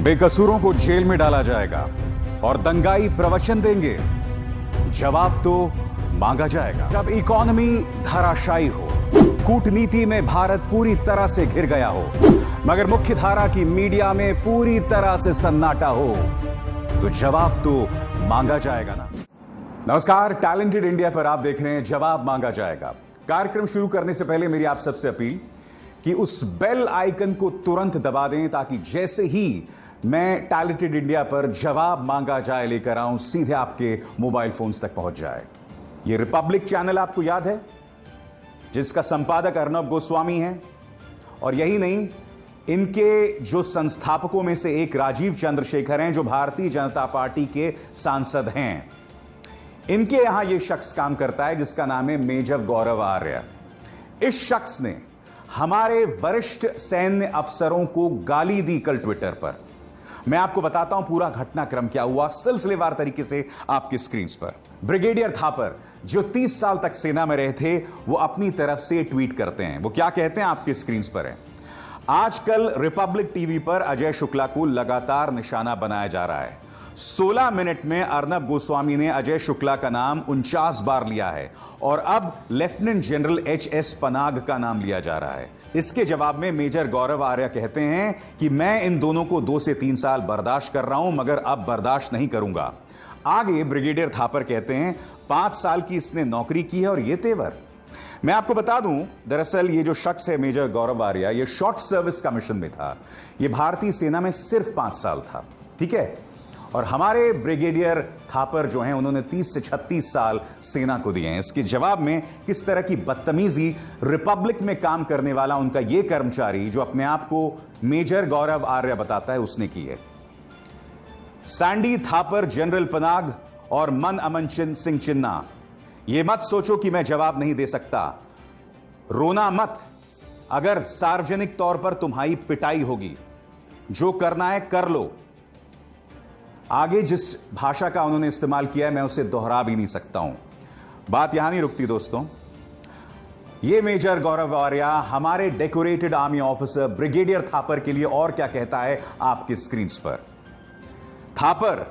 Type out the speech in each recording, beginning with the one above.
बेकसूरों को जेल में डाला जाएगा और दंगाई प्रवचन देंगे, जवाब तो मांगा जाएगा। जब इकोनॉमी धराशायी हो, कूटनीति में भारत पूरी तरह से घिर गया हो, मगर मुख्य धारा की मीडिया में पूरी तरह से सन्नाटा हो, तो जवाब तो मांगा जाएगा ना। नमस्कार, टैलेंटेड इंडिया पर आप देख रहे हैं जवाब मांगा जाएगा। कार्यक्रम शुरू करने से पहले मेरी आप सबसे अपील कि उस बेल आइकन को तुरंत दबा दें, ताकि जैसे ही मैं टैलेंटेड इंडिया पर जवाब मांगा जाए लेकर आऊं, सीधे आपके मोबाइल फोन्स तक पहुंच जाए। ये रिपब्लिक चैनल आपको याद है, जिसका संपादक अर्नब गोस्वामी है, और यही नहीं, इनके जो संस्थापकों में से एक राजीव चंद्रशेखर हैं, जो भारतीय जनता पार्टी के सांसद हैं। इनके यहां यह शख्स काम करता है जिसका नाम है मेजर गौरव आर्य। इस शख्स ने हमारे वरिष्ठ सैन्य अफसरों को गाली दी कल ट्विटर पर। मैं आपको बताता हूं पूरा घटनाक्रम क्या हुआ सिलसिलेवार तरीके से आपकी स्क्रीन पर। ब्रिगेडियर थापर, जो 30 साल तक सेना में रहे थे, वो अपनी तरफ से ट्वीट करते हैं। वो क्या कहते हैं आपकी स्क्रीन पर है। आजकल रिपब्लिक टीवी पर अजय शुक्ला को लगातार निशाना बनाया जा रहा है। 16 मिनट में अर्नब गोस्वामी ने अजय शुक्ला का नाम 49 बार लिया है, और अब लेफ्टिनेंट जनरल एच.एस. पनाग का नाम लिया जा रहा है। इसके जवाब में मेजर गौरव आर्य कहते हैं कि मैं इन दोनों को 2 से 3 साल बर्दाश्त कर रहा हूं, मगर अब बर्दाश्त नहीं करूंगा। आगे ब्रिगेडियर थापर कहते हैं 5 साल की इसने नौकरी की है और ये तेवर। मैं आपको बता दूं, दरअसल ये जो शख्स है मेजर गौरव आर्य, ये शॉर्ट सर्विस कमीशन में था। ये भारतीय सेना में सिर्फ 5 साल था, ठीक है। और हमारे ब्रिगेडियर थापर जो हैं, उन्होंने 30 से 36 साल सेना को दिए हैं। इसके जवाब में किस तरह की बदतमीजी रिपब्लिक में काम करने वाला उनका यह कर्मचारी, जो अपने आप को मेजर गौरव आर्य बताता है, उसने की है। सैंडी थापर, जनरल पनाग और मन अमन सिंह चिन्ना, यह मत सोचो कि मैं जवाब नहीं दे सकता। रोना मत, अगर सार्वजनिक तौर पर तुम्हारी पिटाई होगी। जो करना है कर लो। आगे जिस भाषा का उन्होंने इस्तेमाल किया है, मैं उसे दोहरा भी नहीं सकता हूं। बात यहां नहीं रुकती दोस्तों। यह मेजर गौरव आर्य हमारे decorated army officer brigadier Thapar के लिए और क्या कहता है आपकी स्क्रीन पर। थापर,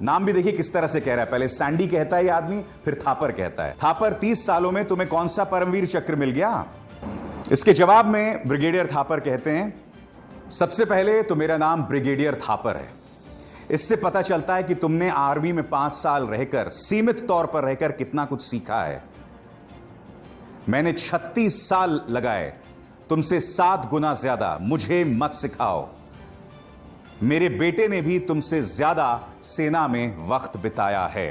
नाम भी देखिए किस तरह से कह रहा है। पहले सैंडी कहता है ये आदमी, फिर थापर कहता है। थापर, 30 सालों में तुम्हें कौन सा परमवीर चक्र मिल गया? इसके जवाब में ब्रिगेडियर थापर कहते हैं, सबसे पहले तो मेरा नाम ब्रिगेडियर थापर है। इससे पता चलता है कि तुमने आर्मी में 5 साल रहकर, सीमित तौर पर रहकर कितना कुछ सीखा है। मैंने 36 साल लगाए, तुमसे 7 गुना ज्यादा। मुझे मत सिखाओ। मेरे बेटे ने भी तुमसे ज्यादा सेना में वक्त बिताया है।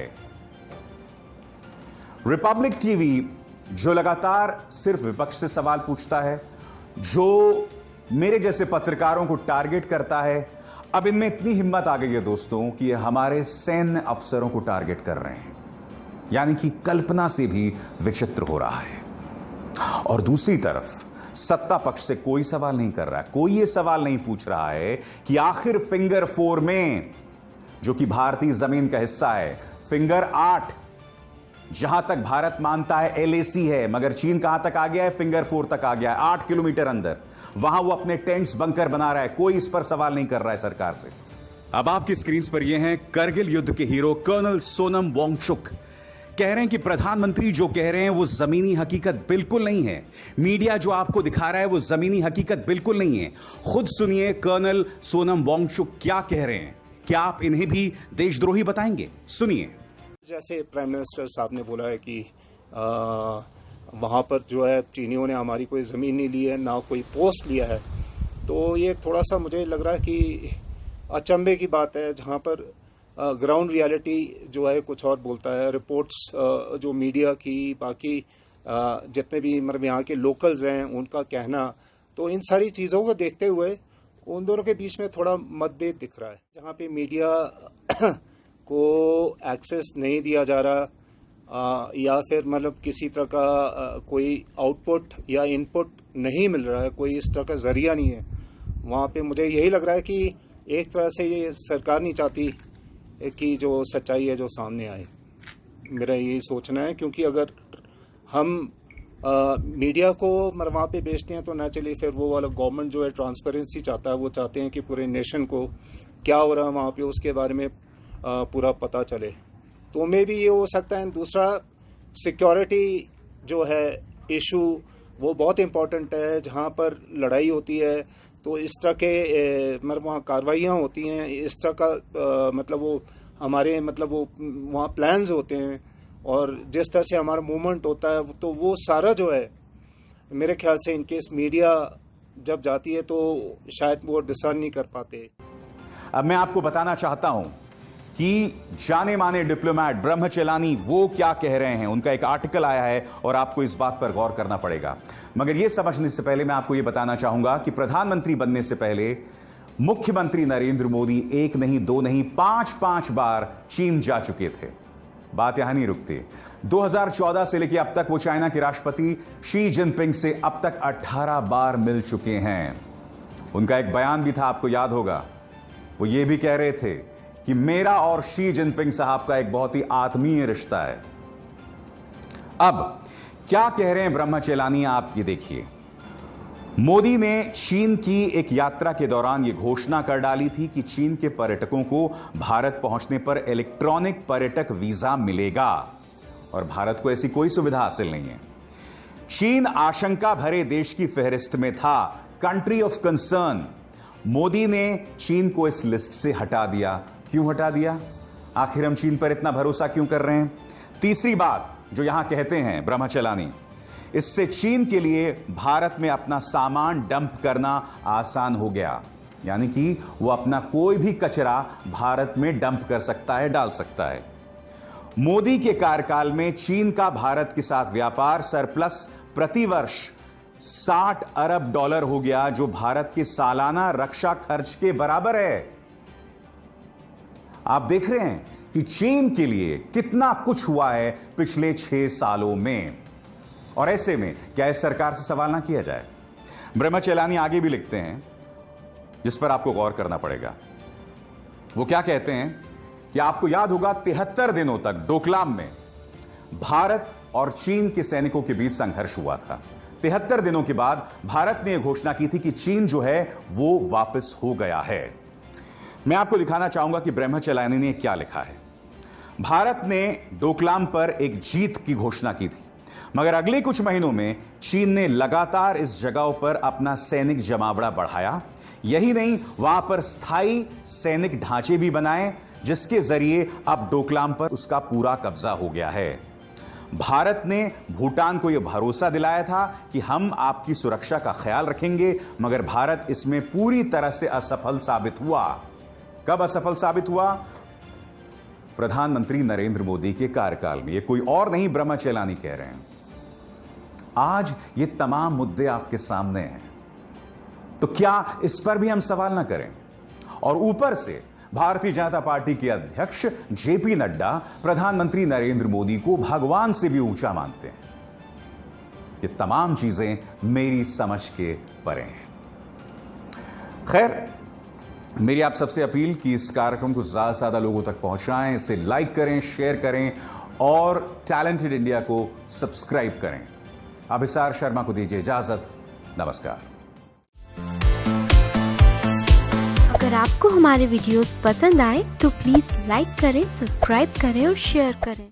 रिपब्लिक टीवी, जो लगातार सिर्फ विपक्ष से सवाल पूछता है, जो मेरे जैसे पत्रकारों को टारगेट करता है, अब इनमें इतनी हिम्मत आ गई है दोस्तों कि ये हमारे सैन्य अफसरों को टारगेट कर रहे हैं। यानी कि कल्पना से भी विचित्र हो रहा है। और दूसरी तरफ सत्ता पक्ष से कोई सवाल नहीं कर रहा है। कोई ये सवाल नहीं पूछ रहा है कि आखिर फिंगर 4 में, जो कि भारतीय जमीन का हिस्सा है, फिंगर 8, जहां तक भारत मानता है LAC है, मगर चीन कहां तक आ गया है? फिंगर 4 तक आ गया है, 8 किलोमीटर अंदर। वहां वो अपने टेंट्स, बंकर बना रहा है। कोई इस पर सवाल नहीं कर रहा है सरकार से। अब आपकी स्क्रीन पर ये हैं करगिल युद्ध के हीरो कर्नल सोनम वांगचुक। कह रहे हैं कि प्रधानमंत्री जो कह रहे हैं वो जमीनी हकीकत बिल्कुल नहीं है। मीडिया जो आपको दिखा रहा है वो जमीनी हकीकत बिल्कुल नहीं है। खुद सुनिए कर्नल सोनम वांगचुक क्या कह रहे हैं। क्या आप इन्हें भी देशद्रोही बताएंगे? सुनिए। जैसे प्राइम मिनिस्टर साहब ने बोला है कि वहाँ पर जो है चीनियों ने हमारी कोई ज़मीन नहीं ली है, ना कोई पोस्ट लिया है, तो ये थोड़ा सा मुझे लग रहा है कि अचंभे की बात है, जहाँ पर ग्राउंड रियलिटी जो है कुछ और बोलता है। रिपोर्ट्स जो मीडिया की, बाकी जितने भी मतलब यहाँ के लोकल्स हैं उनका कहना, तो इन सारी चीज़ों को देखते हुए उन दोनों के बीच में थोड़ा मतभेद दिख रहा है। जहाँ पे मीडिया को एक्सेस नहीं दिया जा रहा, या फिर मतलब किसी तरह का कोई आउटपुट या इनपुट नहीं मिल रहा है, कोई इस तरह का जरिया नहीं है, वहाँ पे मुझे यही लग रहा है कि एक तरह से ये सरकार नहीं चाहती कि जो सच्चाई है जो सामने आए। मेरा यही सोचना है, क्योंकि अगर हम मीडिया को मतलब वहाँ पे बेचते हैं तो नेचुरली फिर वो वाला गवर्नमेंट जो है ट्रांसपेरेंसी चाहता है, वो चाहते हैं कि पूरे नेशन को क्या हो रहा है वहाँ पे उसके बारे में पूरा पता चले। तो मे भी ये हो सकता है। दूसरा, सिक्योरिटी जो है इशू वो बहुत इम्पोर्टेंट है। जहाँ पर लड़ाई होती है तो इस तरह के मतलब वहाँ कार्रवाइयाँ होती हैं, इस तरह का मतलब वो हमारे मतलब वो वहाँ प्लान्स होते हैं और जिस तरह से हमारा मूवमेंट होता है तो वो सारा जो है मेरे ख्याल से इनकेस मीडिया जब जाती है तो शायद वो डिसर्न नहीं कर पाते। अब मैं आपको बताना चाहता हूं कि जाने माने डिप्लोमैट ब्रह्मचेलानी वो क्या कह रहे हैं। उनका एक आर्टिकल आया है और आपको इस बात पर गौर करना पड़ेगा। मगर यह समझने से पहले मैं आपको यह बताना चाहूंगा कि प्रधानमंत्री बनने से पहले मुख्यमंत्री नरेंद्र मोदी 1 नहीं 2 नहीं 5 बार चीन जा चुके थे। बात यहां नहीं रुकती। 2014 से लेकर अब तक वो चाइना के राष्ट्रपति शी जिनपिंग से अब तक 18 बार मिल चुके हैं। उनका एक बयान भी था, आपको याद होगा। वो ये भी कह रहे थे कि मेरा और शी जिनपिंग साहब का एक बहुत ही आत्मीय रिश्ता है। अब क्या कह रहे हैं ब्रह्मचेलानी, आप ये देखिए। मोदी ने चीन की एक यात्रा के दौरान यह घोषणा कर डाली थी कि चीन के पर्यटकों को भारत पहुंचने पर इलेक्ट्रॉनिक पर्यटक वीजा मिलेगा और भारत को ऐसी कोई सुविधा हासिल नहीं है। चीन आशंका भरे देश की फहरिस्त में था, कंट्री ऑफ कंसर्न। मोदी ने चीन को इस लिस्ट से हटा दिया। क्यों हटा दिया? आखिर हम चीन पर इतना भरोसा क्यों कर रहे हैं? तीसरी बात जो यहां कहते हैं ब्रह्मचेलानी, इससे चीन के लिए भारत में अपना सामान डंप करना आसान हो गया। यानी कि वो अपना कोई भी कचरा भारत में डंप कर सकता है, डाल सकता है। मोदी के कार्यकाल में चीन का भारत के साथ व्यापार सरप्लस प्रतिवर्ष $60 अरब हो गया, जो भारत के सालाना रक्षा खर्च के बराबर है। आप देख रहे हैं कि चीन के लिए कितना कुछ हुआ है पिछले 6 सालों में। और ऐसे में क्या इस सरकार से सवाल ना किया जाए? ब्रह्मचेलानी आगे भी लिखते हैं, जिस पर आपको गौर करना पड़ेगा। वो क्या कहते हैं कि आपको याद होगा 73 दिनों तक डोकलाम में भारत और चीन के सैनिकों के बीच संघर्ष हुआ था। 73 दिनों के बाद भारत ने यह घोषणा की थी कि चीन जो है वो वापस हो गया है। मैं आपको दिखाना चाहूंगा कि ब्रह्मचेलानी ने क्या लिखा है। भारत ने डोकलाम पर एक जीत की घोषणा की थी, मगर अगले कुछ महीनों में चीन ने लगातार इस जगहों पर अपना सैनिक जमावड़ा बढ़ाया। यही नहीं, वहां पर स्थायी सैनिक ढांचे भी बनाए, जिसके जरिए अब डोकलाम पर उसका पूरा कब्जा हो गया है। भारत ने भूटान को यह भरोसा दिलाया था कि हम आपकी सुरक्षा का ख्याल रखेंगे, मगर भारत इसमें पूरी तरह से असफल साबित हुआ। कब असफल साबित हुआ? प्रधानमंत्री नरेंद्र मोदी के कार्यकाल में। ये कोई और नहीं, ब्रह्मचेलानी कह रहे हैं। आज ये तमाम मुद्दे आपके सामने हैं, तो क्या इस पर भी हम सवाल ना करें? और ऊपर से भारतीय जनता पार्टी के अध्यक्ष जेपी नड्डा प्रधानमंत्री नरेंद्र मोदी को भगवान से भी ऊंचा मानते हैं। ये तमाम चीजें मेरी समझ के परे हैं। खैर, मेरी आप सबसे अपील कि इस कार्यक्रम को ज्यादा से ज्यादा लोगों तक पहुंचाएं, इसे लाइक करें, शेयर करें और टैलेंटेड इंडिया को सब्सक्राइब करें। अभिसार शर्मा को दीजिए इजाजत। नमस्कार। अगर आपको हमारे वीडियोस पसंद आए तो प्लीज लाइक करें, सब्सक्राइब करें और शेयर करें।